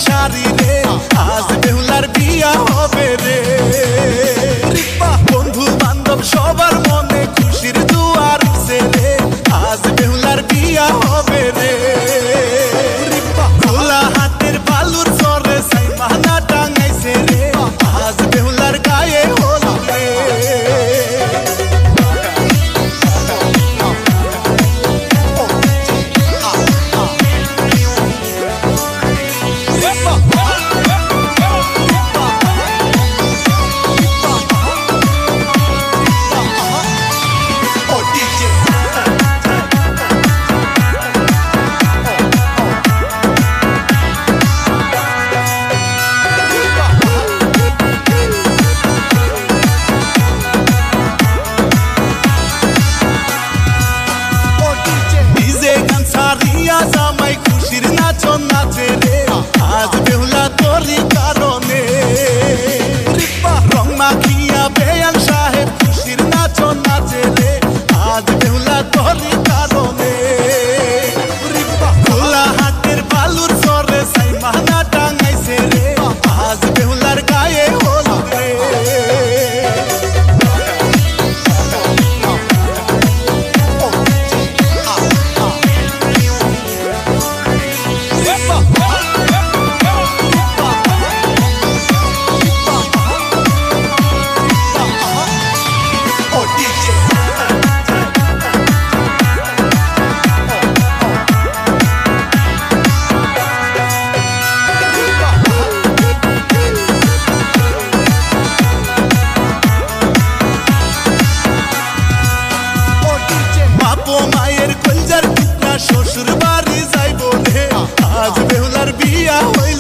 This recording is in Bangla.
শাড়ি রে, আজ বেহুলার বিয়া হবে রে। বন্ধু বান্ধব সবার মনে খুশির দুয়ার উঠছে রে, আজ বেহুলার বিয়া হবে রে। খোলা হাতের বালুর চরে সাইমানা টাঙাইছে রে, আজ বেহুলার গায়ে হলুদ রে। জামাই খুশির নাচন নাচে রে, আজ বেহুলা তোরই কারণে। রং মাখিয়া বেয়ান সাহেব খুশির নাচন নাচে রে, আজ বেহুলা তোরই কারণে। খোলা হাতের বালুর চরে সাইমানা টাঙাইছে রে, আজ বেহুলার গায়ে হলুদ রে। মায়ের কলজার টুকরা শ্বশুর বাড়ি যাইব রে, আজ বেহুলার বিয়া হইল।